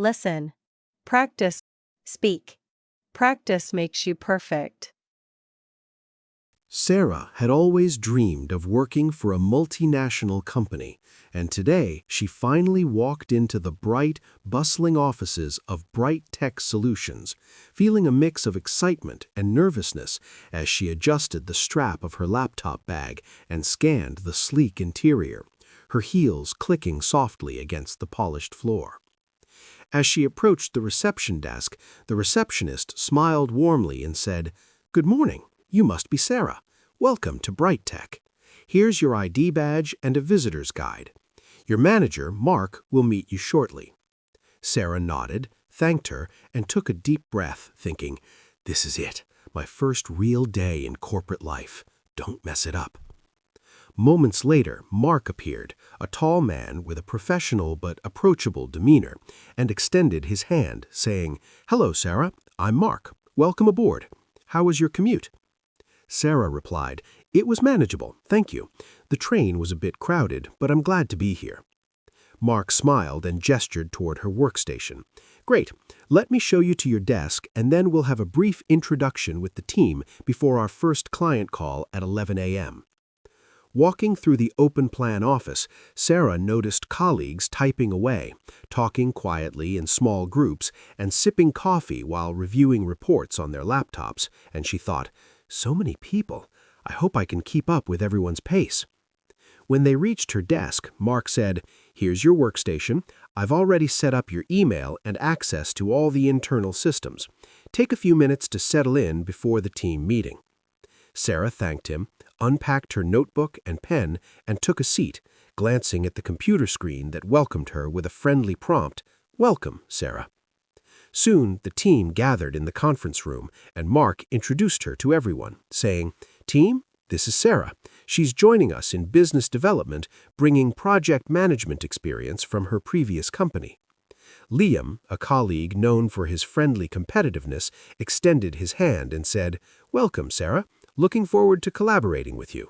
Listen. Practice. Speak. Practice makes you perfect. Sarah had always dreamed of working for a multinational company, and today she finally walked into the bright, bustling offices of Bright Tech Solutions, feeling a mix of excitement and nervousness as she adjusted the strap of her laptop bag and scanned the sleek interior, her heels clicking softly against the polished floor. As she approached the reception desk, the receptionist smiled warmly and said, "Good morning. You must be Sarah. Welcome to Bright Tech. Here's your ID badge and a visitor's guide. Your manager, Mark, will meet you shortly." Sarah nodded, thanked her, and took a deep breath, thinking, "This is it, my first real day in corporate life. Don't mess it up." Moments later, Mark appeared, a tall man with a professional but approachable demeanor, and extended his hand, saying, "Hello, Sarah. I'm Mark. Welcome aboard. How was your commute?" Sarah replied, "It was manageable, thank you. The train was a bit crowded, but I'm glad to be here." Mark smiled and gestured toward her workstation. "Great. Let me show you to your desk, and then we'll have a brief introduction with the team before our first client call at 11 a.m. Walking through the open-plan office, Sarah noticed colleagues typing away, talking quietly in small groups, and sipping coffee while reviewing reports on their laptops, and she thought, "So many people. I hope I can keep up with everyone's pace." When they reached her desk, Mark said, "Here's your workstation. I've already set up your email and access to all the internal systems. Take a few minutes to settle in before the team meeting." Sarah thanked him, unpacked her notebook and pen, and took a seat, glancing at the computer screen that welcomed her with a friendly prompt, "Welcome, Sarah." Soon, the team gathered in the conference room, and Mark introduced her to everyone, saying, "Team, this is Sarah. She's joining us in business development, bringing project management experience from her previous company." Liam, a colleague known for his friendly competitiveness, extended his hand and said, "Welcome, Sarah. Looking forward to collaborating with you."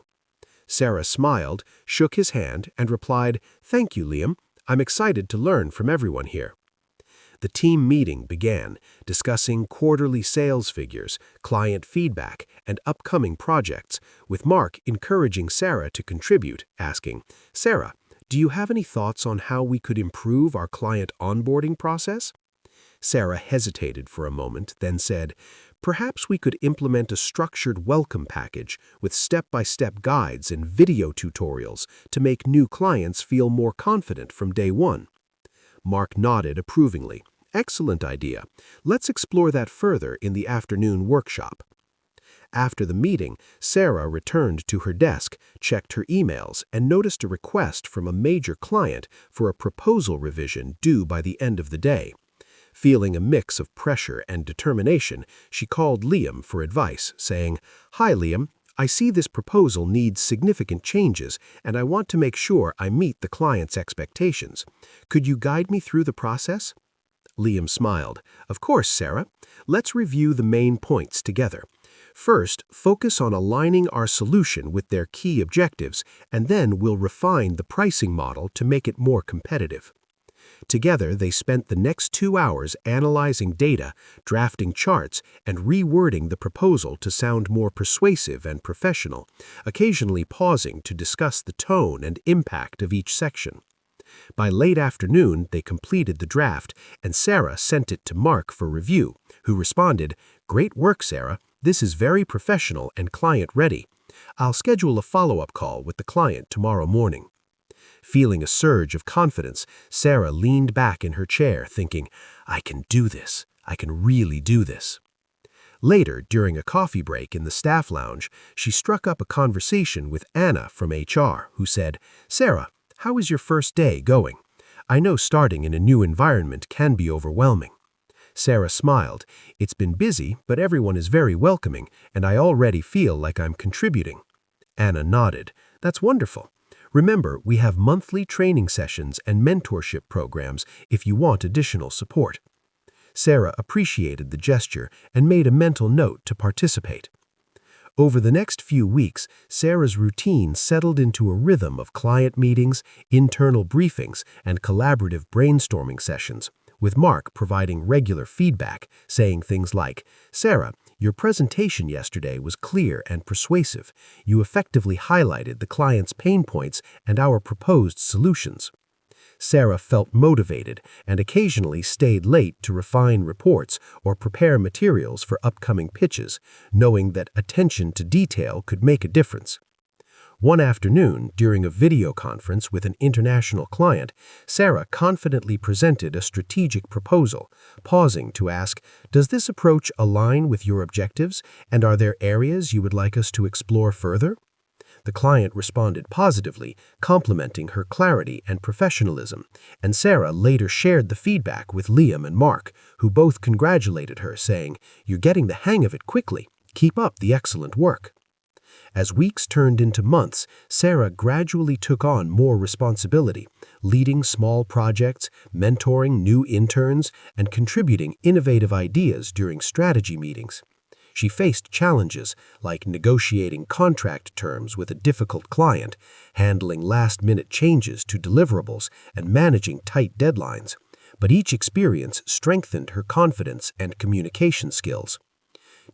Sarah smiled, shook his hand, and replied, "Thank you, Liam. I'm excited to learn from everyone here." The team meeting began, discussing quarterly sales figures, client feedback, and upcoming projects, with Mark encouraging Sarah to contribute, asking, "Sarah, do you have any thoughts on how we could improve our client onboarding process?" Sarah hesitated for a moment, then said, "Perhaps we could implement a structured welcome package with step-by-step guides and video tutorials to make new clients feel more confident from day one." Mark nodded approvingly. "Excellent idea. Let's explore that further in the afternoon workshop." After the meeting, Sarah returned to her desk, checked her emails, and noticed a request from a major client for a proposal revision due by the end of the day. Feeling a mix of pressure and determination, she called Liam for advice, saying, "Hi, Liam. I see this proposal needs significant changes, and I want to make sure I meet the client's expectations. Could you guide me through the process?" Liam smiled. "Of course, Sarah. Let's review the main points together. First, focus on aligning our solution with their key objectives, and then we'll refine the pricing model to make it more competitive." Together, they spent the next 2 hours analyzing data, drafting charts, and rewording the proposal to sound more persuasive and professional, occasionally pausing to discuss the tone and impact of each section. By late afternoon, they completed the draft, and Sarah sent it to Mark for review, who responded, "Great work, Sarah. This is very professional and client-ready. I'll schedule a follow-up call with the client tomorrow morning." Feeling a surge of confidence, Sarah leaned back in her chair, thinking, "I can do this. I can really do this." Later, during a coffee break in the staff lounge, she struck up a conversation with Anna from HR, who said, "Sarah, how is your first day going? I know starting in a new environment can be overwhelming." Sarah smiled. "It's been busy, but everyone is very welcoming, and I already feel like I'm contributing." Anna nodded. "That's wonderful. Remember, we have monthly training sessions and mentorship programs if you want additional support." Sarah appreciated the gesture and made a mental note to participate. Over the next few weeks, Sarah's routine settled into a rhythm of client meetings, internal briefings, and collaborative brainstorming sessions, with Mark providing regular feedback, saying things like, "Sarah, your presentation yesterday was clear and persuasive. You effectively highlighted the client's pain points and our proposed solutions." Sarah felt motivated and occasionally stayed late to refine reports or prepare materials for upcoming pitches, knowing that attention to detail could make a difference. One afternoon, during a video conference with an international client, Sarah confidently presented a strategic proposal, pausing to ask, "Does this approach align with your objectives, and are there areas you would like us to explore further?" The client responded positively, complimenting her clarity and professionalism, and Sarah later shared the feedback with Liam and Mark, who both congratulated her, saying, "You're getting the hang of it quickly. Keep up the excellent work." As weeks turned into months, Sarah gradually took on more responsibility, leading small projects, mentoring new interns, and contributing innovative ideas during strategy meetings. She faced challenges like negotiating contract terms with a difficult client, handling last-minute changes to deliverables, and managing tight deadlines. But each experience strengthened her confidence and communication skills.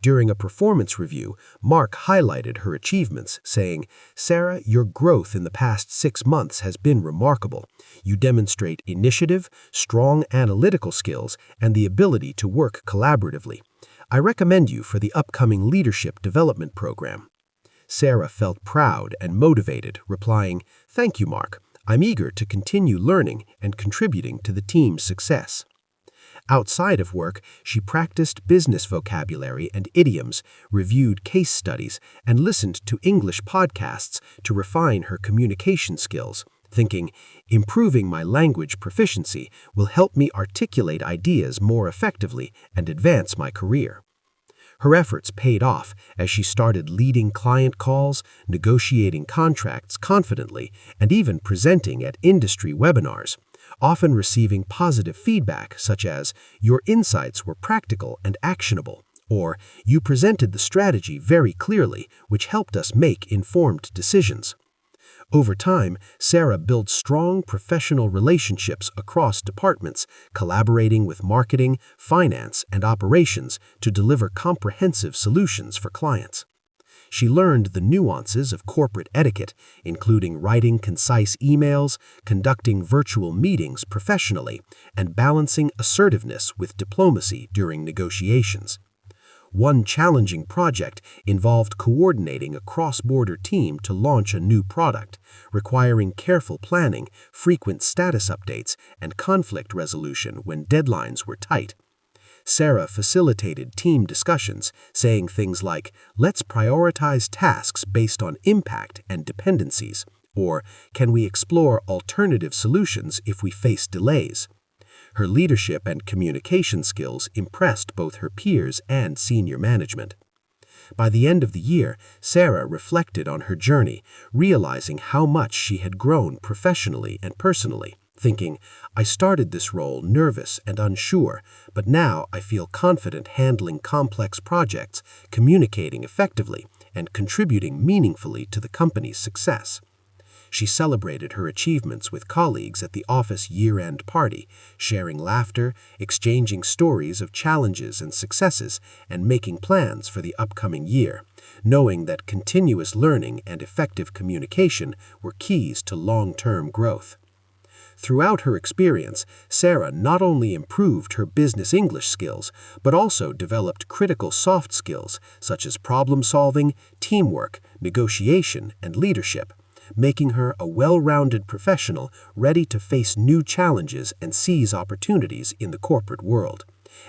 During a performance review, Mark highlighted her achievements, saying, "Sarah, your growth in the past 6 months has been remarkable. You demonstrate initiative, strong analytical skills, and the ability to work collaboratively. I recommend you for the upcoming leadership development program." Sarah felt proud and motivated, replying, "Thank you, Mark. I'm eager to continue learning and contributing to the team's success." Outside of work, she practiced business vocabulary and idioms, reviewed case studies, and listened to English podcasts to refine her communication skills, thinking, "Improving my language proficiency will help me articulate ideas more effectively and advance my career." Her efforts paid off as she started leading client calls, negotiating contracts confidently, and even presenting at industry webinars, often receiving positive feedback such as, "Your insights were practical and actionable," or "You presented the strategy very clearly, which helped us make informed decisions." Over time, Sarah built strong professional relationships across departments, collaborating with marketing, finance, and operations to deliver comprehensive solutions for clients. She learned the nuances of corporate etiquette, including writing concise emails, conducting virtual meetings professionally, and balancing assertiveness with diplomacy during negotiations. One challenging project involved coordinating a cross-border team to launch a new product, requiring careful planning, frequent status updates, and conflict resolution when deadlines were tight. Sarah facilitated team discussions, saying things like, "Let's prioritize tasks based on impact and dependencies," or "Can we explore alternative solutions if we face delays?" Her leadership and communication skills impressed both her peers and senior management. By the end of the year, Sarah reflected on her journey, realizing how much she had grown professionally and personally, thinking, "I started this role nervous and unsure, but now I feel confident handling complex projects, communicating effectively, and contributing meaningfully to the company's success." She celebrated her achievements with colleagues at the office year-end party, sharing laughter, exchanging stories of challenges and successes, and making plans for the upcoming year, knowing that continuous learning and effective communication were keys to long-term growth. Throughout her experience, Sarah not only improved her business English skills, but also developed critical soft skills such as problem-solving, teamwork, negotiation, and leadership, making her a well-rounded professional ready to face new challenges and seize opportunities in the corporate world.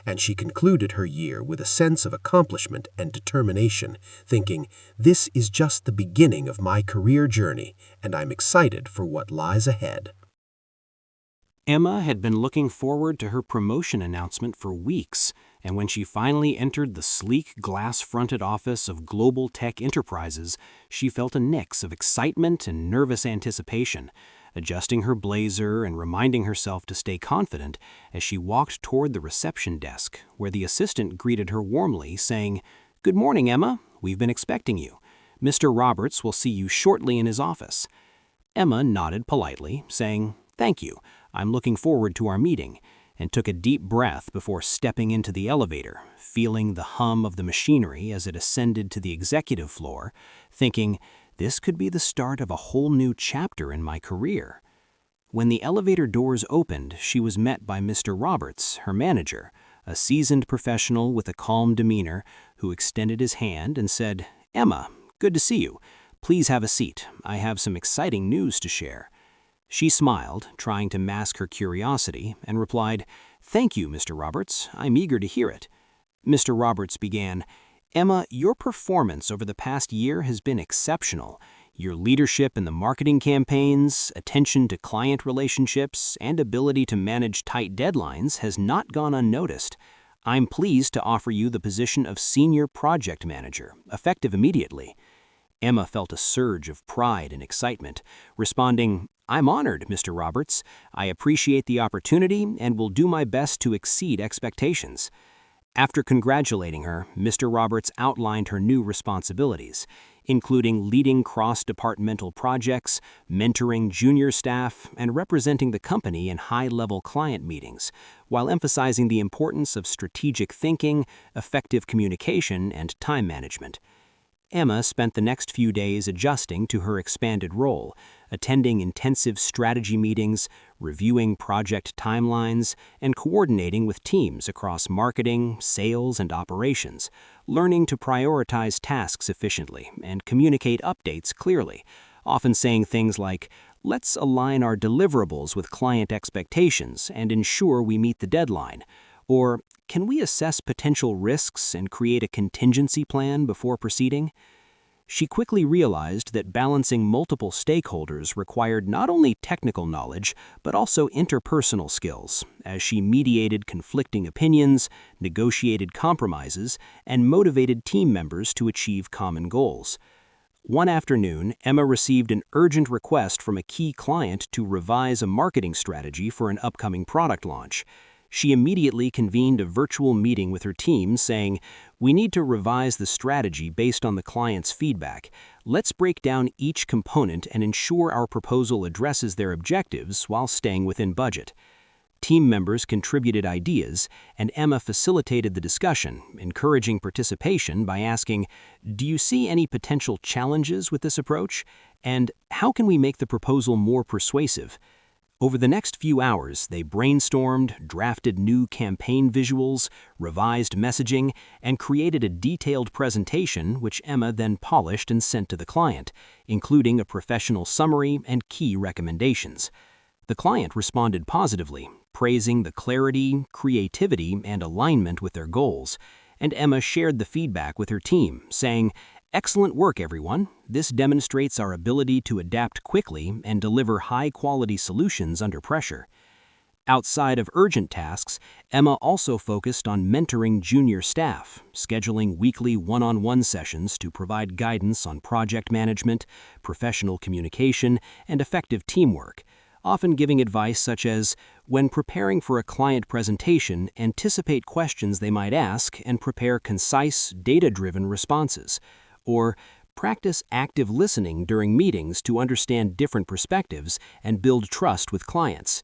And she concluded her year with a sense of accomplishment and determination, thinking, "This is just the beginning of my career journey, and I'm excited for what lies ahead." Emma had been looking forward to her promotion announcement for weeks, and when she finally entered the sleek, glass-fronted office of Global Tech Enterprises, she felt a mix of excitement and nervous anticipation, adjusting her blazer and reminding herself to stay confident as she walked toward the reception desk, where the assistant greeted her warmly, saying, "Good morning, Emma. We've been expecting you. Mr. Roberts will see you shortly in his office." Emma nodded politely, saying, "Thank you. I'm looking forward to our meeting," and took a deep breath before stepping into the elevator, feeling the hum of the machinery as it ascended to the executive floor, thinking, this could be the start of a whole new chapter in my career. When the elevator doors opened, she was met by Mr. Roberts, her manager, a seasoned professional with a calm demeanor, who extended his hand and said, "Emma, good to see you. Please have a seat. I have some exciting news to share." She smiled, trying to mask her curiosity, and replied, "Thank you, Mr. Roberts. I'm eager to hear it." Mr. Roberts began, "Emma, your performance over the past year has been exceptional. Your leadership in the marketing campaigns, attention to client relationships, and ability to manage tight deadlines has not gone unnoticed. I'm pleased to offer you the position of Senior Project Manager, effective immediately." Emma felt a surge of pride and excitement, responding, "I'm honored, Mr. Roberts. I appreciate the opportunity and will do my best to exceed expectations." After congratulating her, Mr. Roberts outlined her new responsibilities, including leading cross-departmental projects, mentoring junior staff, and representing the company in high-level client meetings, while emphasizing the importance of strategic thinking, effective communication, and time management. Emma spent the next few days adjusting to her expanded role, attending intensive strategy meetings, reviewing project timelines, and coordinating with teams across marketing, sales, and operations, learning to prioritize tasks efficiently and communicate updates clearly, often saying things like, "Let's align our deliverables with client expectations and ensure we meet the deadline," or "Can we assess potential risks and create a contingency plan before proceeding?" She quickly realized that balancing multiple stakeholders required not only technical knowledge, but also interpersonal skills, as she mediated conflicting opinions, negotiated compromises, and motivated team members to achieve common goals. One afternoon, Emma received an urgent request from a key client to revise a marketing strategy for an upcoming product launch. She immediately convened a virtual meeting with her team, saying, "We need to revise the strategy based on the client's feedback. Let's break down each component and ensure our proposal addresses their objectives while staying within budget." Team members contributed ideas, and Emma facilitated the discussion, encouraging participation by asking, "Do you see any potential challenges with this approach? And how can we make the proposal more persuasive?" Over the next few hours, they brainstormed, drafted new campaign visuals, revised messaging, and created a detailed presentation which Emma then polished and sent to the client, including a professional summary and key recommendations. The client responded positively, praising the clarity, creativity, and alignment with their goals, and Emma shared the feedback with her team, saying, "Excellent work, everyone. This demonstrates our ability to adapt quickly and deliver high-quality solutions under pressure." Outside of urgent tasks, Emma also focused on mentoring junior staff, scheduling weekly one-on-one sessions to provide guidance on project management, professional communication, and effective teamwork, often giving advice such as, when preparing for a client presentation, anticipate questions they might ask and prepare concise, data-driven responses, or practice active listening during meetings to understand different perspectives and build trust with clients.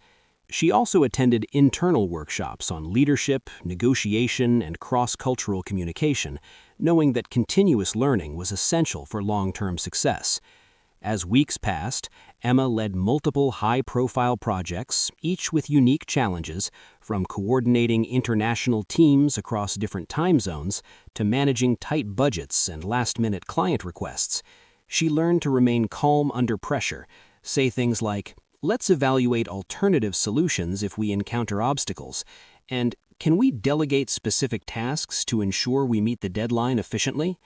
She also attended internal workshops on leadership, negotiation, and cross-cultural communication, knowing that continuous learning was essential for long-term success. As weeks passed, Emma led multiple high-profile projects, each with unique challenges, from coordinating international teams across different time zones to managing tight budgets and last-minute client requests. She learned to remain calm under pressure, say things like, "Let's evaluate alternative solutions if we encounter obstacles," and "Can we delegate specific tasks to ensure we meet the deadline efficiently?"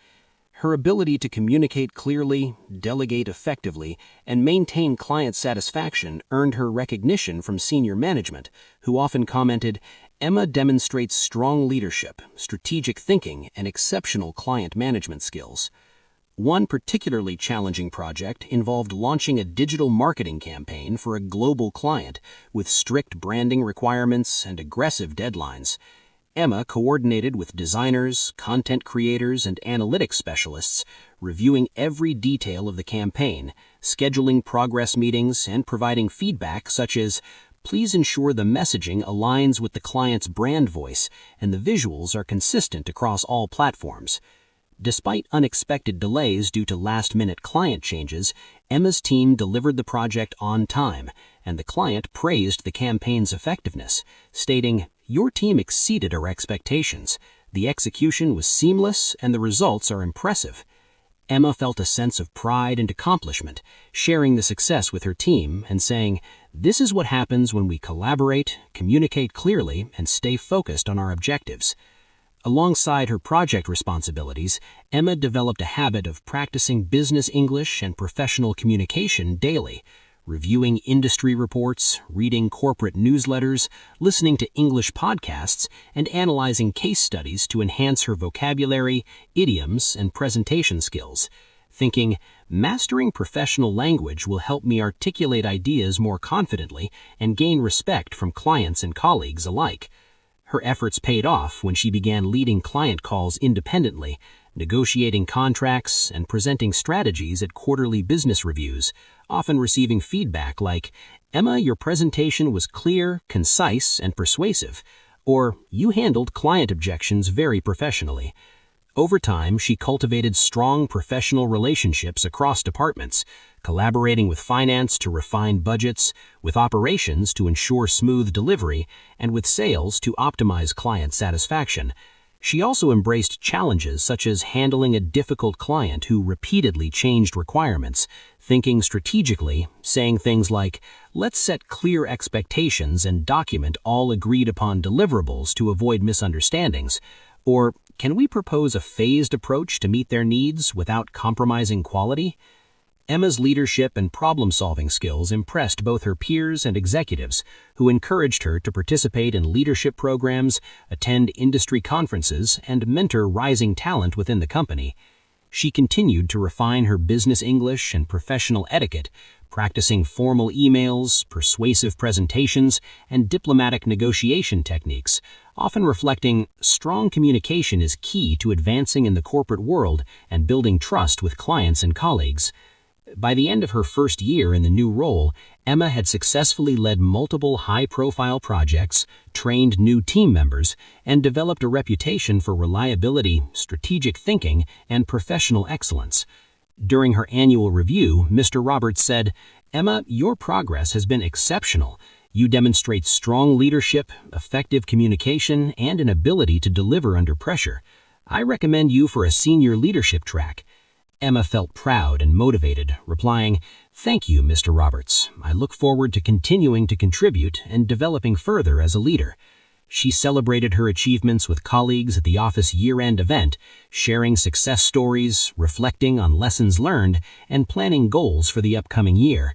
Her ability to communicate clearly, delegate effectively, and maintain client satisfaction earned her recognition from senior management, who often commented, "Emma demonstrates strong leadership, strategic thinking, and exceptional client management skills." One particularly challenging project involved launching a digital marketing campaign for a global client with strict branding requirements and aggressive deadlines. Emma coordinated with designers, content creators, and analytics specialists, reviewing every detail of the campaign, scheduling progress meetings, and providing feedback such as, Please ensure the messaging aligns with the client's brand voice and the visuals are consistent across all platforms. Despite unexpected delays due to last-minute client changes, Emma's team delivered the project on time, and the client praised the campaign's effectiveness, stating, "Your team exceeded our expectations. The execution was seamless, and the results are impressive." Emma felt a sense of pride and accomplishment, sharing the success with her team and saying, "This is what happens when we collaborate, communicate clearly, and stay focused on our objectives." Alongside her project responsibilities, Emma developed a habit of practicing business English and professional communication daily, reviewing industry reports, reading corporate newsletters, listening to English podcasts, and analyzing case studies to enhance her vocabulary, idioms, and presentation skills. Thinking, "Mastering professional language will help me articulate ideas more confidently and gain respect from clients and colleagues alike." Her efforts paid off when she began leading client calls independently, negotiating contracts, and presenting strategies at quarterly business reviews, often receiving feedback like, "Emma, your presentation was clear, concise, and persuasive," or "You handled client objections very professionally." Over time, she cultivated strong professional relationships across departments, collaborating with finance to refine budgets, with operations to ensure smooth delivery, and with sales to optimize client satisfaction. She also embraced challenges such as handling a difficult client who repeatedly changed requirements, thinking strategically, saying things like, "Let's set clear expectations and document all agreed upon deliverables to avoid misunderstandings," or "Can we propose a phased approach to meet their needs without compromising quality?" Emma's leadership and problem-solving skills impressed both her peers and executives, who encouraged her to participate in leadership programs, attend industry conferences, and mentor rising talent within the company. She continued to refine her business English and professional etiquette, practicing formal emails, persuasive presentations, and diplomatic negotiation techniques, often reflecting strong communication is key to advancing in the corporate world and building trust with clients and colleagues. By the end of her first year in the new role, Emma had successfully led multiple high-profile projects, trained new team members, and developed a reputation for reliability, strategic thinking, and professional excellence. During her annual review, Mr. Roberts said, "Emma, your progress has been exceptional. You demonstrate strong leadership, effective communication, and an ability to deliver under pressure. I recommend you for a senior leadership track." Emma felt proud and motivated, replying, "Thank you, Mr. Roberts. I look forward to continuing to contribute and developing further as a leader." She celebrated her achievements with colleagues at the office year-end event, sharing success stories, reflecting on lessons learned, and planning goals for the upcoming year.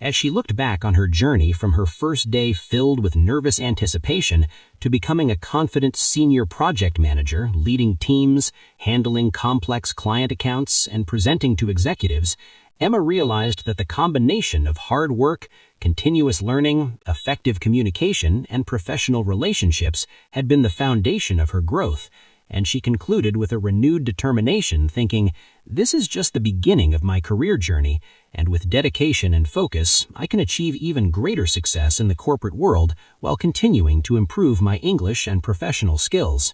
As she looked back on her journey from her first day filled with nervous anticipation to becoming a confident senior project manager, leading teams, handling complex client accounts, and presenting to executives, Emma realized that the combination of hard work, continuous learning, effective communication, and professional relationships had been the foundation of her growth, and she concluded with a renewed determination, thinking, "This is just the beginning of my career journey, and with dedication and focus, I can achieve even greater success in the corporate world while continuing to improve my English and professional skills."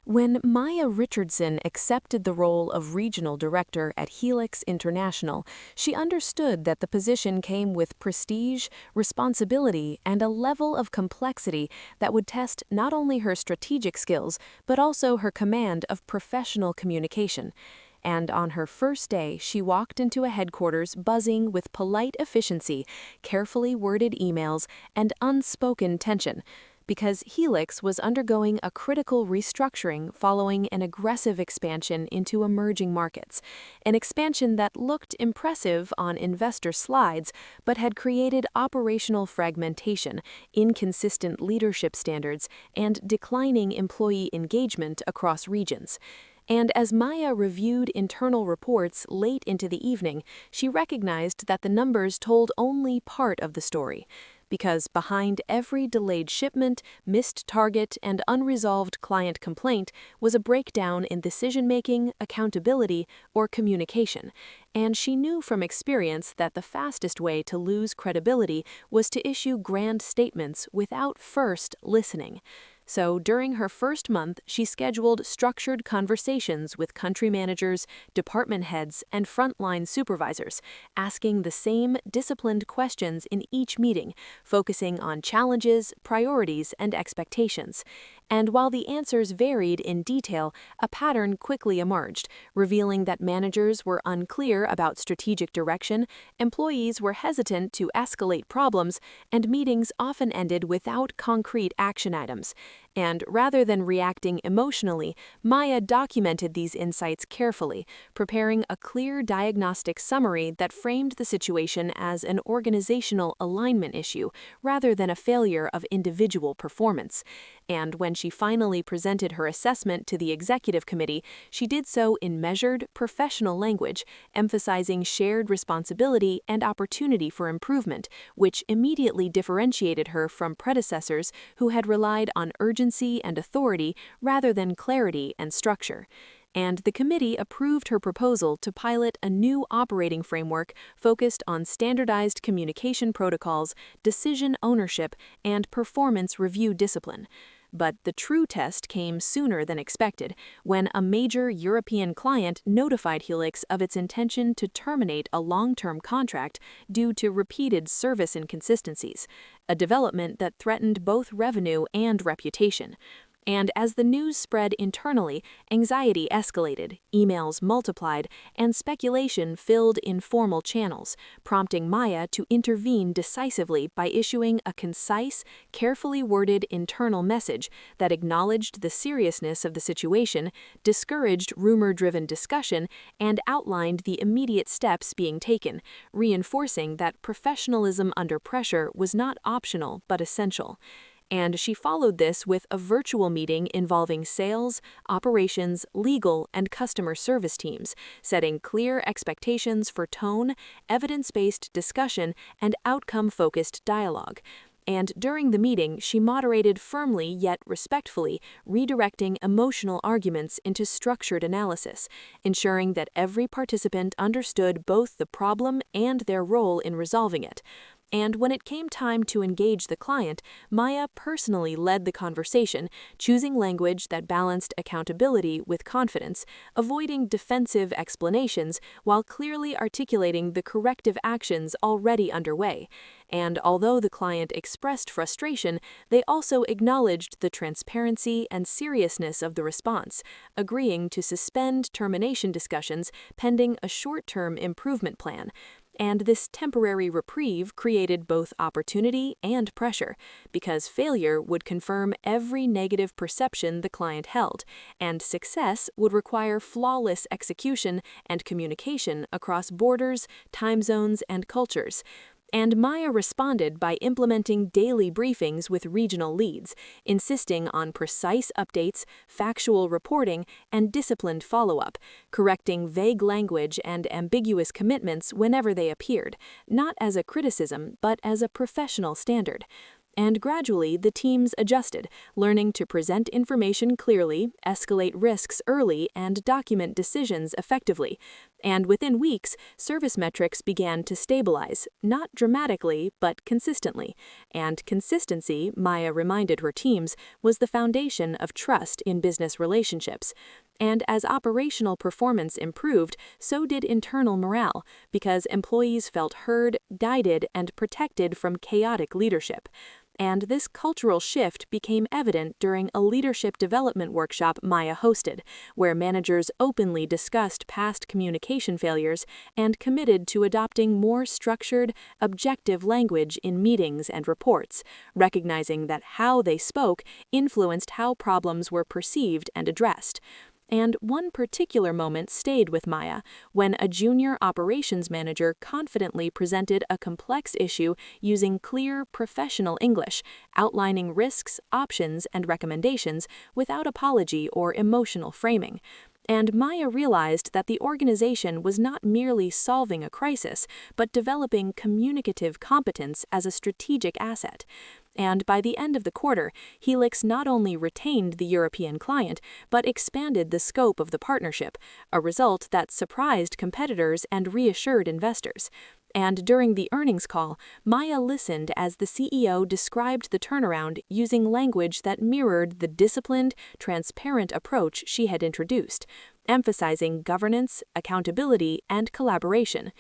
When Maya Richardson accepted the role of regional director at Helix International, she understood that the position came with prestige, responsibility, and a level of complexity that would test not only her strategic skills, but also her command of professional communication. And on her first day, she walked into a headquarters buzzing with polite efficiency, carefully worded emails, and unspoken tension, because Helix was undergoing a critical restructuring following an aggressive expansion into emerging markets, an expansion that looked impressive on investor slides but had created operational fragmentation, inconsistent leadership standards, and declining employee engagement across regions. And as Maya reviewed internal reports late into the evening, she recognized that the numbers told only part of the story. because behind every delayed shipment, missed target, and unresolved client complaint was a breakdown in decision-making, accountability, or communication, and she knew from experience that the fastest way to lose credibility was to issue grand statements without first listening. So during her first month, she scheduled structured conversations with country managers, department heads, and frontline supervisors, asking the same disciplined questions in each meeting, focusing on challenges, priorities, and expectations. And while the answers varied in detail, a pattern quickly emerged, revealing that managers were unclear about strategic direction, employees were hesitant to escalate problems, and meetings often ended without concrete action items. And rather than reacting emotionally, Maya documented these insights carefully, preparing a clear diagnostic summary that framed the situation as an organizational alignment issue rather than a failure of individual performance. And when she finally presented her assessment to the executive committee, she did so in measured, professional language, emphasizing shared responsibility and opportunity for improvement, which immediately differentiated her from predecessors who had relied on urgency and authority rather than clarity and structure. And the committee approved her proposal to pilot a new operating framework focused on standardized communication protocols, decision ownership, and performance review discipline. But the true test came sooner than expected, when a major European client notified Helix of its intention to terminate a long-term contract due to repeated service inconsistencies, a development that threatened both revenue and reputation. And as the news spread internally, anxiety escalated, emails multiplied, and speculation filled informal channels, prompting Maya to intervene decisively by issuing a concise, carefully worded internal message that acknowledged the seriousness of the situation, discouraged rumor-driven discussion, and outlined the immediate steps being taken, reinforcing that professionalism under pressure was not optional but essential. And she followed this with a virtual meeting involving sales, operations, legal, and customer service teams, setting clear expectations for tone, evidence-based discussion, and outcome-focused dialogue. And during the meeting, she moderated firmly yet respectfully, redirecting emotional arguments into structured analysis, ensuring that every participant understood both the problem and their role in resolving it. And when it came time to engage the client, Maya personally led the conversation, choosing language that balanced accountability with confidence, avoiding defensive explanations while clearly articulating the corrective actions already underway. And although the client expressed frustration, they also acknowledged the transparency and seriousness of the response, agreeing to suspend termination discussions pending a short-term improvement plan. And this temporary reprieve created both opportunity and pressure, because failure would confirm every negative perception the client held, and success would require flawless execution and communication across borders, time zones, and cultures. And Maya responded by implementing daily briefings with regional leads, insisting on precise updates, factual reporting, and disciplined follow-up, correcting vague language and ambiguous commitments whenever they appeared, not as a criticism but as a professional standard. And gradually, the teams adjusted, learning to present information clearly, escalate risks early, and document decisions effectively. And within weeks, service metrics began to stabilize, not dramatically, but consistently. And consistency, Maya reminded her teams, was the foundation of trust in business relationships. And as operational performance improved, so did internal morale, because employees felt heard, guided, and protected from chaotic leadership. And this cultural shift became evident during a leadership development workshop Maya hosted, where managers openly discussed past communication failures and committed to adopting more structured, objective language in meetings and reports, recognizing that how they spoke influenced how problems were perceived and addressed. And one particular moment stayed with Maya, when a junior operations manager confidently presented a complex issue using clear, professional English, outlining risks, options, and recommendations without apology or emotional framing. And Maya realized that the organization was not merely solving a crisis, but developing communicative competence as a strategic asset. And by the end of the quarter, Helix not only retained the European client, but expanded the scope of the partnership, a result that surprised competitors and reassured investors. And during the earnings call, Maya listened as the CEO described the turnaround using language that mirrored the disciplined, transparent approach she had introduced, emphasizing governance, accountability, and collaboration.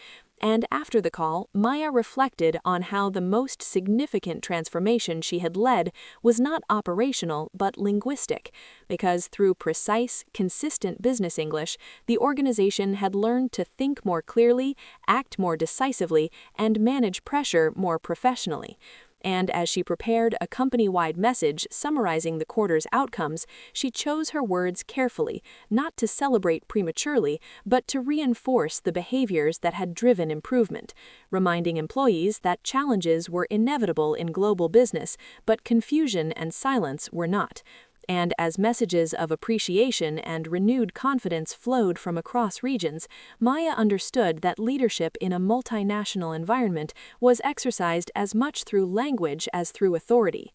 And after the call, Maya reflected on how the most significant transformation she had led was not operational but linguistic, because through precise, consistent business English, the organization had learned to think more clearly, act more decisively, and manage pressure more professionally. And as she prepared a company-wide message summarizing the quarter's outcomes, she chose her words carefully, not to celebrate prematurely, but to reinforce the behaviors that had driven improvement, reminding employees that challenges were inevitable in global business, but confusion and silence were not. And as messages of appreciation and renewed confidence flowed from across regions, Maya understood that leadership in a multinational environment was exercised as much through language as through authority.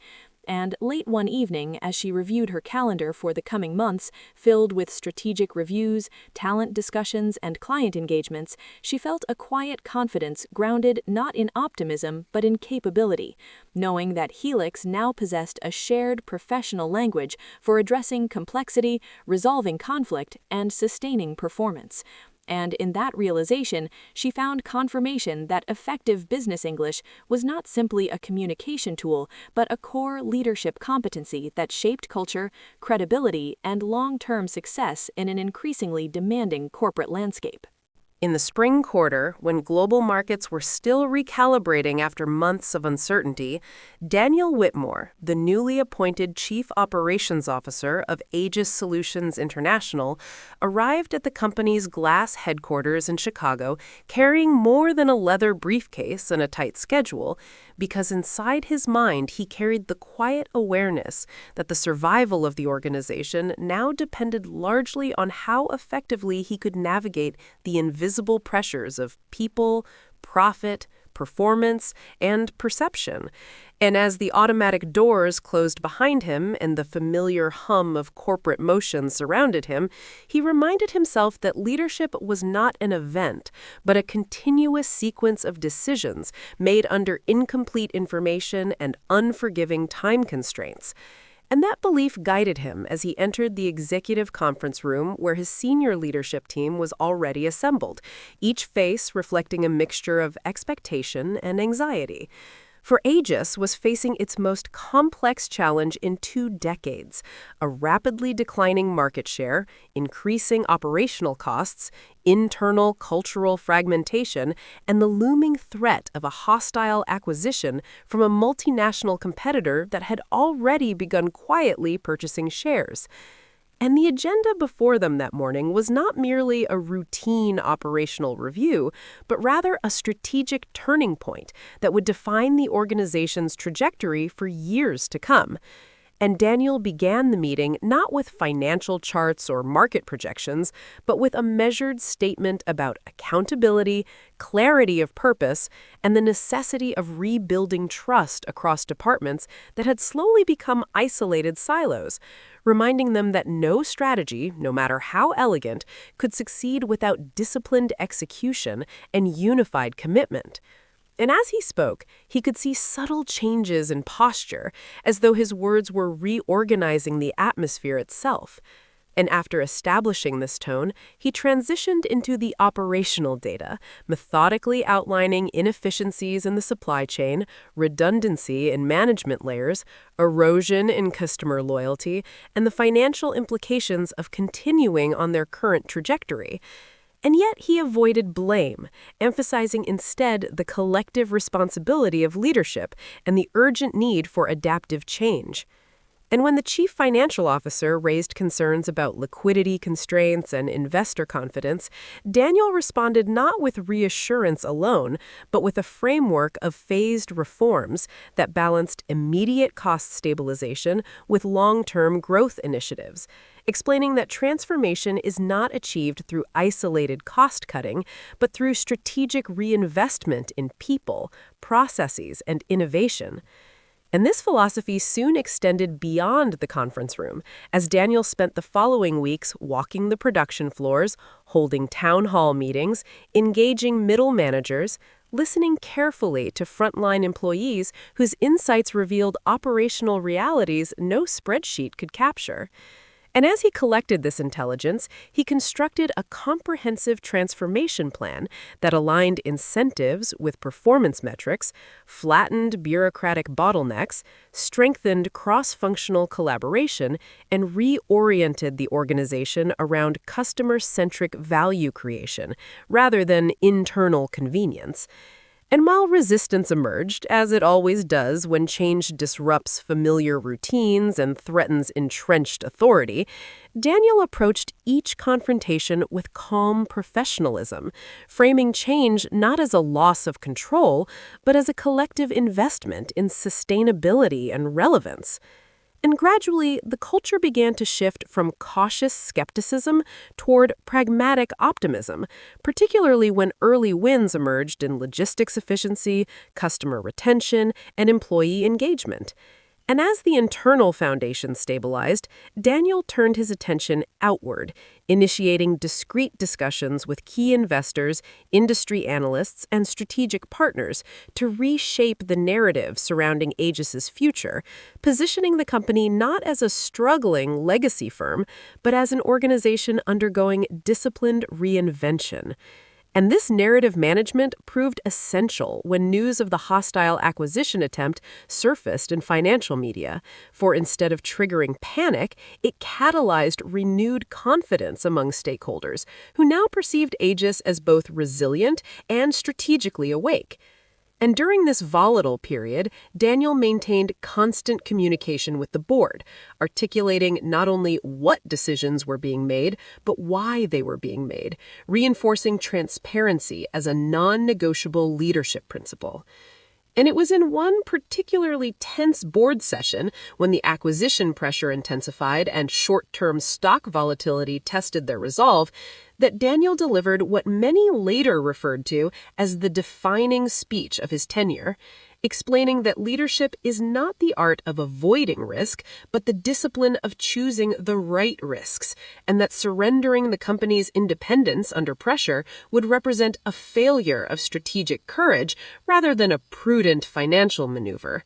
And late one evening, as she reviewed her calendar for the coming months, filled with strategic reviews, talent discussions, and client engagements, she felt a quiet confidence grounded not in optimism but in capability, knowing that Helix now possessed a shared professional language for addressing complexity, resolving conflict, and sustaining performance. And in that realization, she found confirmation that effective business English was not simply a communication tool, but a core leadership competency that shaped culture, credibility, and long-term success in an increasingly demanding corporate landscape. In the spring quarter, when global markets were still recalibrating after months of uncertainty, Daniel Whitmore, the newly appointed Chief Operations Officer of Aegis Solutions International, arrived at the company's glass headquarters in Chicago carrying more than a leather briefcase and a tight schedule, because inside his mind he carried the quiet awareness that the survival of the organization now depended largely on how effectively he could navigate the invisible pressures of people, profit, performance, and perception. And as the automatic doors closed behind him and the familiar hum of corporate motion surrounded him, he reminded himself that leadership was not an event, but a continuous sequence of decisions made under incomplete information and unforgiving time constraints. And that belief guided him as he entered the executive conference room where his senior leadership team was already assembled, each face reflecting a mixture of expectation and anxiety. For Aegis was facing its most complex challenge in 2 decades, a rapidly declining market share, increasing operational costs, internal cultural fragmentation, and the looming threat of a hostile acquisition from a multinational competitor that had already begun quietly purchasing shares. And the agenda before them that morning was not merely a routine operational review, but rather a strategic turning point that would define the organization's trajectory for years to come. And Daniel began the meeting not with financial charts or market projections, but with a measured statement about accountability, clarity of purpose, and the necessity of rebuilding trust across departments that had slowly become isolated silos, reminding them that no strategy, no matter how elegant, could succeed without disciplined execution and unified commitment. And as he spoke, he could see subtle changes in posture, as though his words were reorganizing the atmosphere itself. And after establishing this tone, he transitioned into the operational data, methodically outlining inefficiencies in the supply chain, redundancy in management layers, erosion in customer loyalty, and the financial implications of continuing on their current trajectory. And yet he avoided blame, emphasizing instead the collective responsibility of leadership and the urgent need for adaptive change. And when the chief financial officer raised concerns about liquidity constraints and investor confidence, Daniel responded not with reassurance alone, but with a framework of phased reforms that balanced immediate cost stabilization with long-term growth initiatives, explaining that transformation is not achieved through isolated cost cutting, but through strategic reinvestment in people, processes, and innovation. And this philosophy soon extended beyond the conference room, as Daniel spent the following weeks walking the production floors, holding town hall meetings, engaging middle managers, listening carefully to frontline employees whose insights revealed operational realities no spreadsheet could capture. And as he collected this intelligence, he constructed a comprehensive transformation plan that aligned incentives with performance metrics, flattened bureaucratic bottlenecks, strengthened cross-functional collaboration, and reoriented the organization around customer-centric value creation rather than internal convenience. And while resistance emerged, as it always does when change disrupts familiar routines and threatens entrenched authority, Daniel approached each confrontation with calm professionalism, framing change not as a loss of control, but as a collective investment in sustainability and relevance. And gradually, the culture began to shift from cautious skepticism toward pragmatic optimism, particularly when early wins emerged in logistics efficiency, customer retention, and employee engagement. And as the internal foundation stabilized, Daniel turned his attention outward, initiating discrete discussions with key investors, industry analysts, and strategic partners to reshape the narrative surrounding Aegis's future, positioning the company not as a struggling legacy firm, but as an organization undergoing disciplined reinvention. And this narrative management proved essential when news of the hostile acquisition attempt surfaced in financial media, for instead of triggering panic, it catalyzed renewed confidence among stakeholders, who now perceived Aegis as both resilient and strategically awake. And during this volatile period, Daniel maintained constant communication with the board, articulating not only what decisions were being made, but why they were being made, reinforcing transparency as a non-negotiable leadership principle. And it was in one particularly tense board session, when the acquisition pressure intensified and short-term stock volatility tested their resolve, that Daniel delivered what many later referred to as the defining speech of his tenure, explaining that leadership is not the art of avoiding risk, but the discipline of choosing the right risks, and that surrendering the company's independence under pressure would represent a failure of strategic courage rather than a prudent financial maneuver.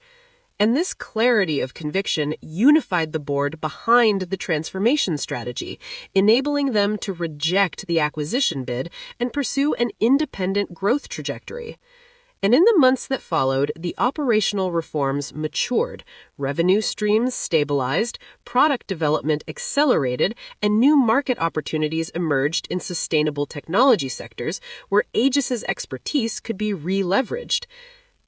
And this clarity of conviction unified the board behind the transformation strategy, enabling them to reject the acquisition bid and pursue an independent growth trajectory. And in the months that followed, the operational reforms matured, revenue streams stabilized, product development accelerated, and new market opportunities emerged in sustainable technology sectors where Aegis's expertise could be re-leveraged.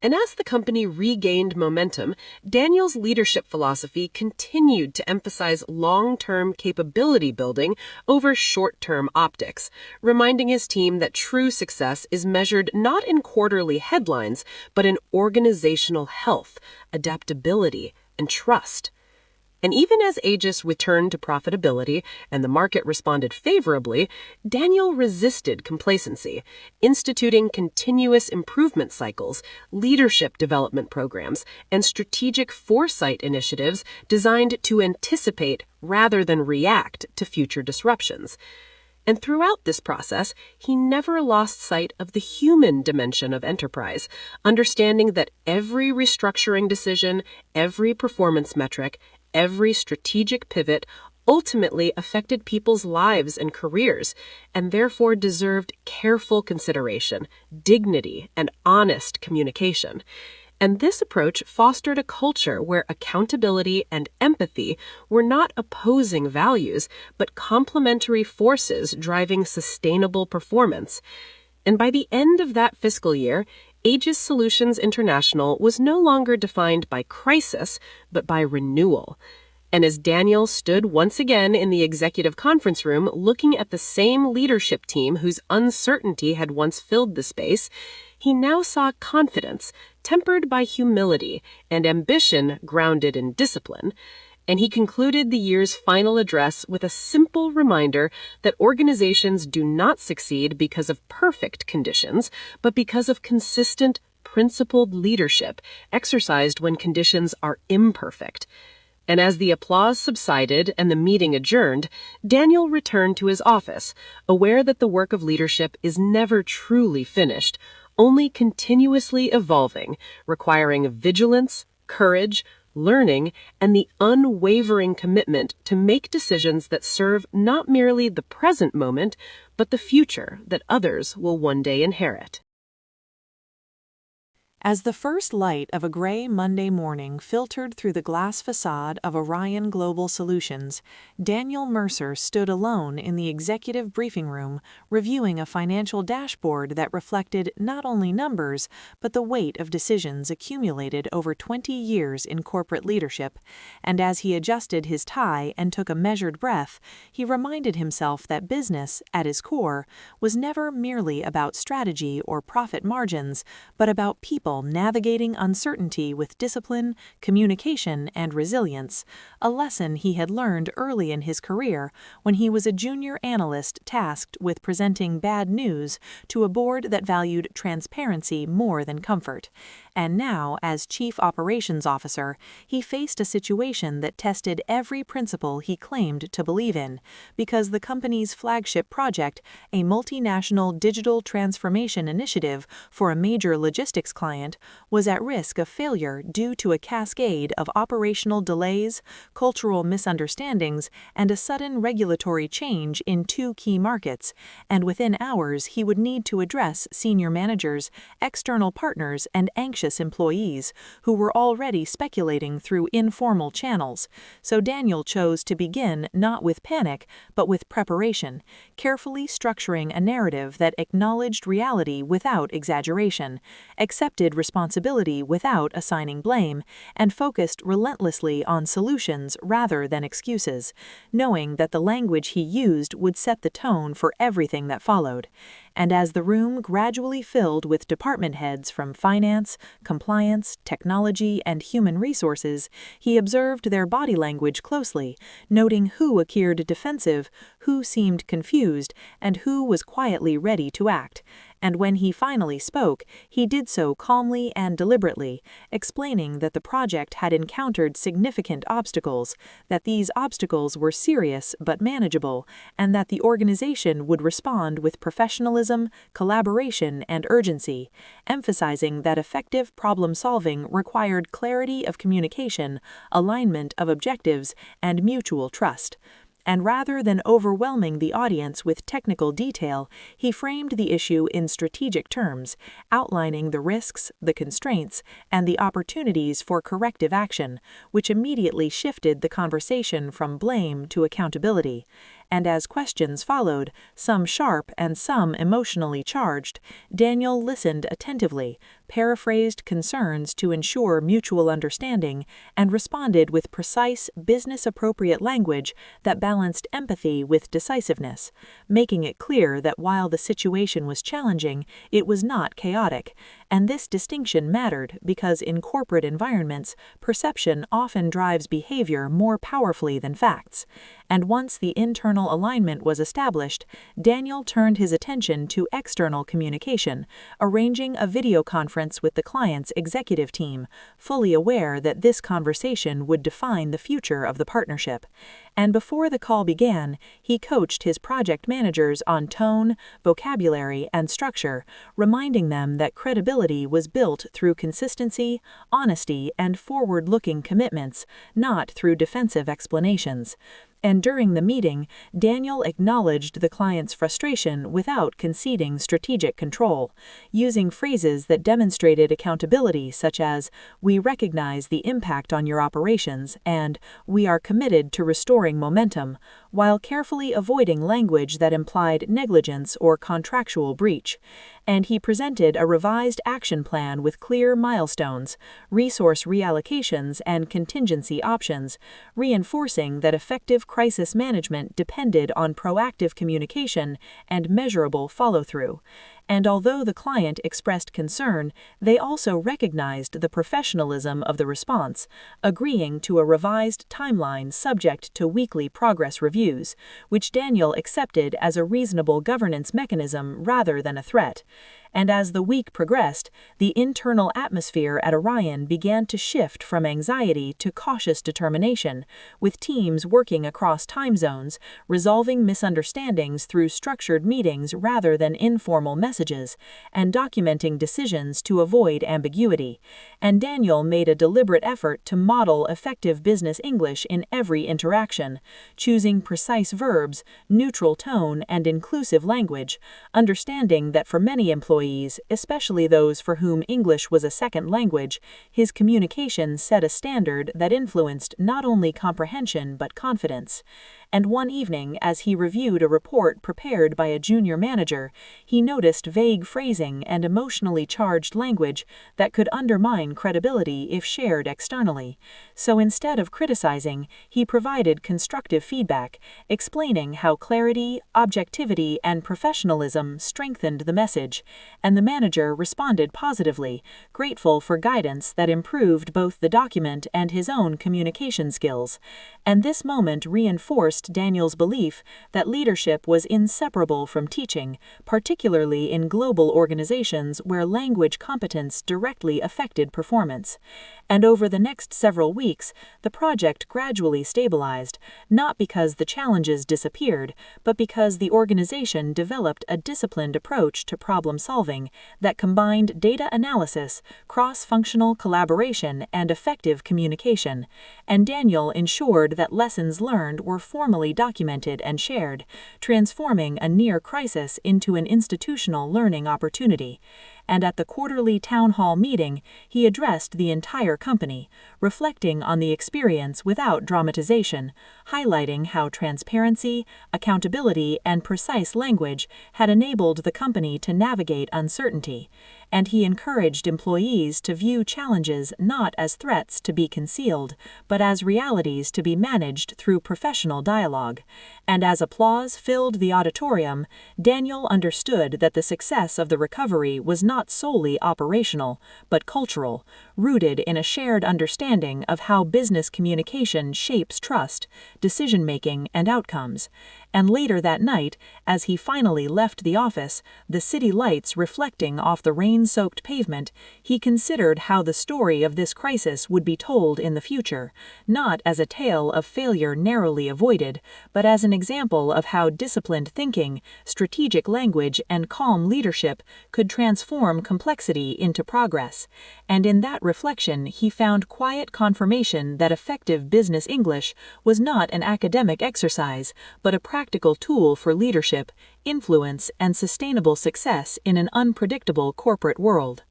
And as the company regained momentum, Daniel's leadership philosophy continued to emphasize long-term capability building over short-term optics, reminding his team that true success is measured not in quarterly headlines, but in organizational health, adaptability, and trust. And even as Aegis returned to profitability and the market responded favorably, Daniel resisted complacency, instituting continuous improvement cycles, leadership development programs, and strategic foresight initiatives designed to anticipate rather than react to future disruptions. And throughout this process, he never lost sight of the human dimension of enterprise, understanding that every restructuring decision, every performance metric, every strategic pivot ultimately affected people's lives and careers, and therefore deserved careful consideration, dignity, and honest communication. And this approach fostered a culture where accountability and empathy were not opposing values, but complementary forces driving sustainable performance. And by the end of that fiscal year, Aegis Solutions International was no longer defined by crisis, but by renewal. And as Daniel stood once again in the executive conference room looking at the same leadership team whose uncertainty had once filled the space, he now saw confidence tempered by humility and ambition grounded in discipline. And he concluded the year's final address with a simple reminder that organizations do not succeed because of perfect conditions, but because of consistent, principled leadership exercised when conditions are imperfect. And as the applause subsided and the meeting adjourned, Daniel returned to his office, aware that the work of leadership is never truly finished, only continuously evolving, requiring vigilance, courage, learning, and the unwavering commitment to make decisions that serve not merely the present moment, but the future that others will one day inherit. As the first light of a gray Monday morning filtered through the glass facade of Orion Global Solutions, Daniel Mercer stood alone in the executive briefing room, reviewing a financial dashboard that reflected not only numbers, but the weight of decisions accumulated over 20 years in corporate leadership. And as he adjusted his tie and took a measured breath, he reminded himself that business, at its core, was never merely about strategy or profit margins, but about people navigating uncertainty with discipline, communication, and resilience, a lesson he had learned early in his career when he was a junior analyst tasked with presenting bad news to a board that valued transparency more than comfort. And now, as Chief Operations Officer, he faced a situation that tested every principle he claimed to believe in, because the company's flagship project, a multinational digital transformation initiative for a major logistics client, was at risk of failure due to a cascade of operational delays, cultural misunderstandings, and a sudden regulatory change in two key markets, and within hours he would need to address senior managers, external partners, and anxious employees who were already speculating through informal channels. So Daniel chose to begin not with panic, but with preparation, carefully structuring a narrative that acknowledged reality without exaggeration, accepted responsibility without assigning blame, and focused relentlessly on solutions rather than excuses, knowing that the language he used would set the tone for everything that followed. And as the room gradually filled with department heads from finance, compliance, technology, and human resources, he observed their body language closely, noting who appeared defensive, who seemed confused, and who was quietly ready to act. And when he finally spoke, he did so calmly and deliberately, explaining that the project had encountered significant obstacles, that these obstacles were serious but manageable, and that the organization would respond with professionalism, collaboration, and urgency, emphasizing that effective problem-solving required clarity of communication, alignment of objectives, and mutual trust. And rather than overwhelming the audience with technical detail, he framed the issue in strategic terms, outlining the risks, the constraints, and the opportunities for corrective action, which immediately shifted the conversation from blame to accountability. And as questions followed, some sharp and some emotionally charged, Daniel listened attentively, paraphrased concerns to ensure mutual understanding, and responded with precise, business-appropriate language that balanced empathy with decisiveness, making it clear that while the situation was challenging, it was not chaotic. And this distinction mattered because in corporate environments, perception often drives behavior more powerfully than facts. And once the internal alignment was established, Daniel turned his attention to external communication, arranging a video conference with the client's executive team, fully aware that this conversation would define the future of the partnership. And before the call began, he coached his project managers on tone, vocabulary, and structure, reminding them that credibility was built through consistency, honesty, and forward-looking commitments, not through defensive explanations. And during the meeting, Daniel acknowledged the client's frustration without conceding strategic control, using phrases that demonstrated accountability such as, "We recognize the impact on your operations," and "We are committed to restoring momentum," while carefully avoiding language that implied negligence or contractual breach. And he presented a revised action plan with clear milestones, resource reallocations, and contingency options, reinforcing that effective crisis management depended on proactive communication and measurable follow-through. And although the client expressed concern, they also recognized the professionalism of the response, agreeing to a revised timeline subject to weekly progress reviews, which Daniel accepted as a reasonable governance mechanism rather than a threat. And as the week progressed, the internal atmosphere at Orion began to shift from anxiety to cautious determination, with teams working across time zones, resolving misunderstandings through structured meetings rather than informal messages, and documenting decisions to avoid ambiguity. And Daniel made a deliberate effort to model effective business English in every interaction, choosing precise verbs, neutral tone, and inclusive language, understanding that for many employees, especially those for whom English was a second language, his communication set a standard that influenced not only comprehension but confidence. And one evening, as he reviewed a report prepared by a junior manager, he noticed vague phrasing and emotionally charged language that could undermine credibility if shared externally. So instead of criticizing, he provided constructive feedback, explaining how clarity, objectivity, and professionalism strengthened the message, and the manager responded positively, grateful for guidance that improved both the document and his own communication skills. And this moment reinforced Daniel's belief that leadership was inseparable from teaching, particularly in global organizations where language competence directly affected performance. And over the next several weeks, the project gradually stabilized, not because the challenges disappeared, but because the organization developed a disciplined approach to problem solving that combined data analysis, cross-functional collaboration, and effective communication. And Daniel ensured that lessons learned were formally documented and shared, transforming a near crisis into an institutional learning opportunity. And at the quarterly town hall meeting, he addressed the entire company, reflecting on the experience without dramatization, highlighting how transparency, accountability, and precise language had enabled the company to navigate uncertainty. And he encouraged employees to view challenges not as threats to be concealed, but as realities to be managed through professional dialogue. And as applause filled the auditorium, Daniel understood that the success of the recovery was not solely operational, but cultural, rooted in a shared understanding of how business communication shapes trust, decision-making, and outcomes. And later that night, as he finally left the office, the city lights reflecting off the rain-soaked pavement, he considered how the story of this crisis would be told in the future, not as a tale of failure narrowly avoided, but as an example of how disciplined thinking, strategic language, and calm leadership could transform complexity into progress. And in that reflection, he found quiet confirmation that effective business English was not an academic exercise, but a practical tool for leadership, influence, and sustainable success in an unpredictable corporate world.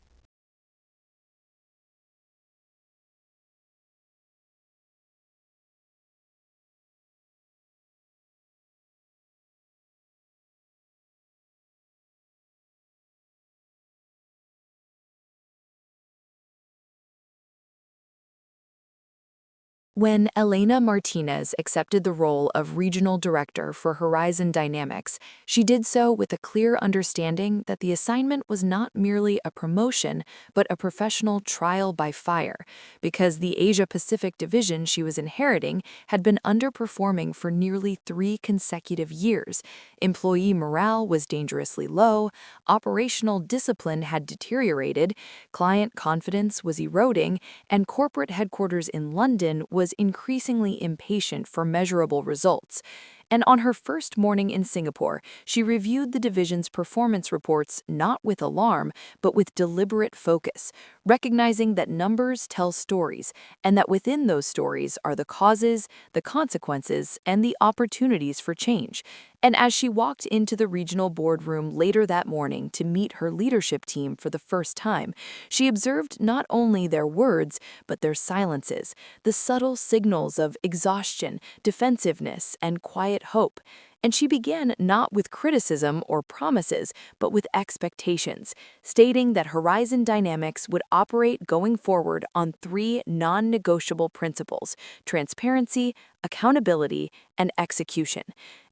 When Elena Martinez accepted the role of regional director for Horizon Dynamics, she did so with a clear understanding that the assignment was not merely a promotion, but a professional trial by fire, because the Asia-Pacific division she was inheriting had been underperforming for nearly 3 consecutive years. Employee morale was dangerously low, operational discipline had deteriorated, client confidence was eroding, and corporate headquarters in London was increasingly impatient for measurable results. And on her first morning in Singapore, she reviewed the division's performance reports not with alarm, but with deliberate focus, recognizing that numbers tell stories, and that within those stories are the causes, the consequences, and the opportunities for change. And as she walked into the regional boardroom later that morning to meet her leadership team for the first time, she observed not only their words, but their silences, the subtle signals of exhaustion, defensiveness, and quiet hope. And she began not with criticism or promises, but with expectations, stating that Horizon Dynamics would operate going forward on 3 non-negotiable principles: transparency, accountability, and execution.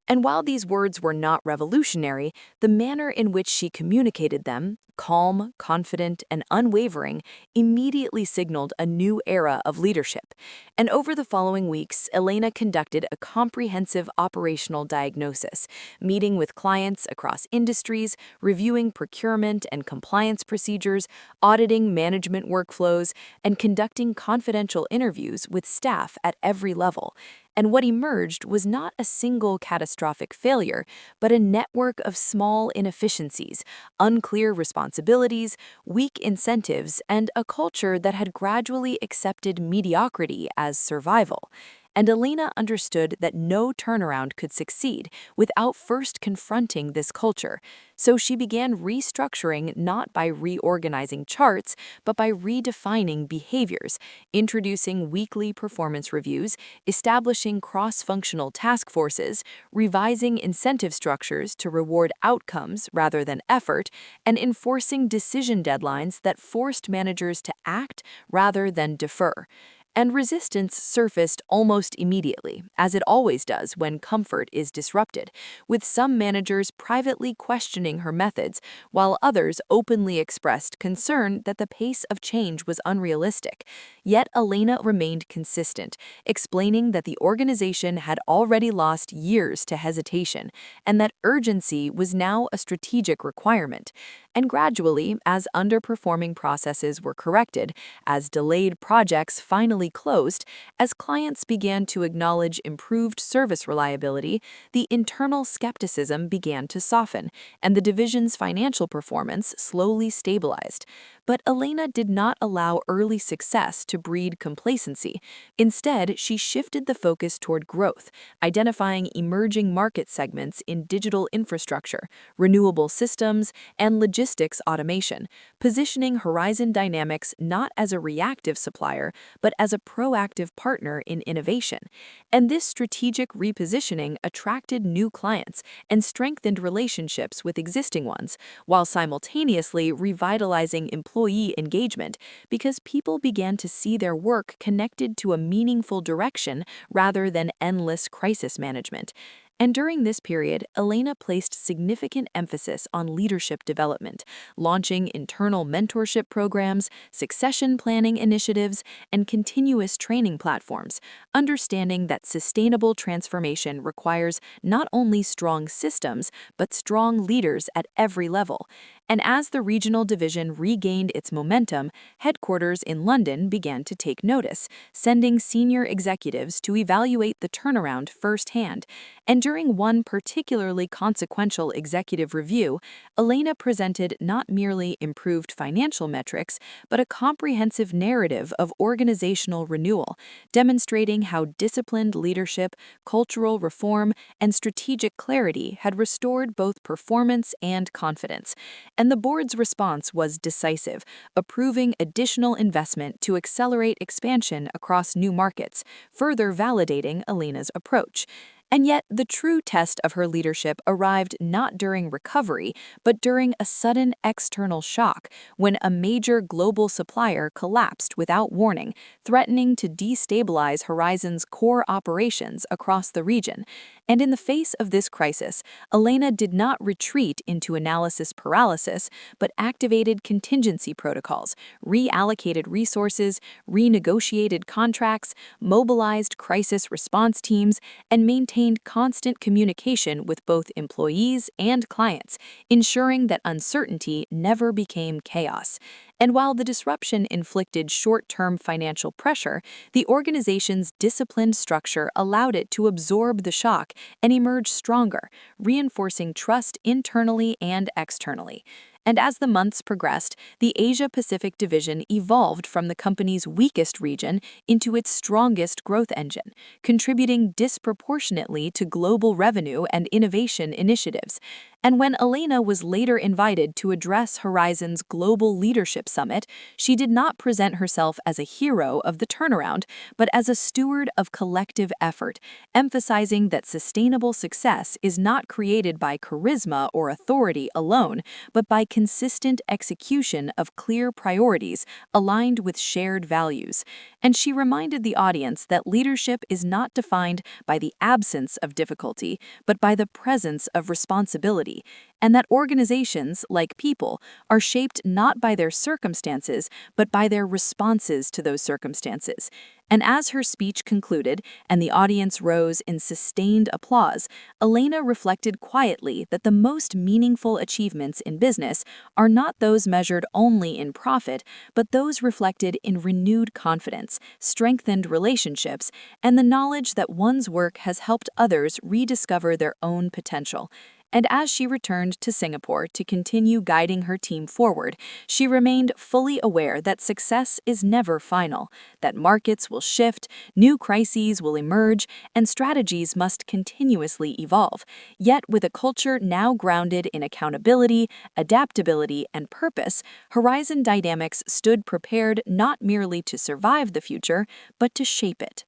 And while these words were not revolutionary, the manner in which she communicated them, calm, confident, and unwavering, immediately signaled a new era of leadership. And over the following weeks, Elena conducted a comprehensive operational diagnosis, meeting with clients across industries, reviewing procurement and compliance procedures, auditing management workflows, and conducting confidential interviews with staff at every level. And what emerged was not a single catastrophic failure, but a network of small inefficiencies, unclear responsibilities, weak incentives, and a culture that had gradually accepted mediocrity as survival. And Elena understood that no turnaround could succeed without first confronting this culture. So she began restructuring not by reorganizing charts, but by redefining behaviors, introducing weekly performance reviews, establishing cross-functional task forces, revising incentive structures to reward outcomes rather than effort, and enforcing decision deadlines that forced managers to act rather than defer. And resistance surfaced almost immediately, as it always does when comfort is disrupted, with some managers privately questioning her methods, while others openly expressed concern that the pace of change was unrealistic. Yet Elena remained consistent, explaining that the organization had already lost years to hesitation, and that urgency was now a strategic requirement. And gradually, as underperforming processes were corrected, as delayed projects finally closed, as clients began to acknowledge improved service reliability, the internal skepticism began to soften, and the division's financial performance slowly stabilized. But Elena did not allow early success to breed complacency. Instead, she shifted the focus toward growth, identifying emerging market segments in digital infrastructure, renewable systems, and logistics automation, positioning Horizon Dynamics not as a reactive supplier, but as a proactive partner in innovation. And this strategic repositioning attracted new clients and strengthened relationships with existing ones, while simultaneously revitalizing employee engagement because people began to see their work connected to a meaningful direction rather than endless crisis management. And during this period, Elena placed significant emphasis on leadership development, launching internal mentorship programs, succession planning initiatives, and continuous training platforms, understanding that sustainable transformation requires not only strong systems, but strong leaders at every level. And as the regional division regained its momentum, headquarters in London began to take notice, sending senior executives to evaluate the turnaround firsthand. And during one particularly consequential executive review, Elena presented not merely improved financial metrics, but a comprehensive narrative of organizational renewal, demonstrating how disciplined leadership, cultural reform, and strategic clarity had restored both performance and confidence. And the board's response was decisive, approving additional investment to accelerate expansion across new markets, further validating Elena's approach. And yet, the true test of her leadership arrived not during recovery, but during a sudden external shock when a major global supplier collapsed without warning, threatening to destabilize Horizon's core operations across the region. And in the face of this crisis, Elena did not retreat into analysis paralysis, but activated contingency protocols, reallocated resources, renegotiated contracts, mobilized crisis response teams, and maintained constant communication with both employees and clients, ensuring that uncertainty never became chaos. And while the disruption inflicted short-term financial pressure, the organization's disciplined structure allowed it to absorb the shock and emerge stronger, reinforcing trust internally and externally. And as the months progressed, the Asia-Pacific division evolved from the company's weakest region into its strongest growth engine, contributing disproportionately to global revenue and innovation initiatives. And when Elena was later invited to address Horizon's Global Leadership Summit, she did not present herself as a hero of the turnaround, but as a steward of collective effort, emphasizing that sustainable success is not created by charisma or authority alone, but by consistent execution of clear priorities aligned with shared values. And she reminded the audience that leadership is not defined by the absence of difficulty, but by the presence of responsibility, and that organizations, like people, are shaped not by their circumstances, but by their responses to those circumstances. And as her speech concluded and the audience rose in sustained applause, Elena reflected quietly that the most meaningful achievements in business are not those measured only in profit, but those reflected in renewed confidence, strengthened relationships, and the knowledge that one's work has helped others rediscover their own potential. And as she returned to Singapore to continue guiding her team forward, she remained fully aware that success is never final, that markets will shift, new crises will emerge, and strategies must continuously evolve. Yet, with a culture now grounded in accountability, adaptability, and purpose, Horizon Dynamics stood prepared not merely to survive the future, but to shape it.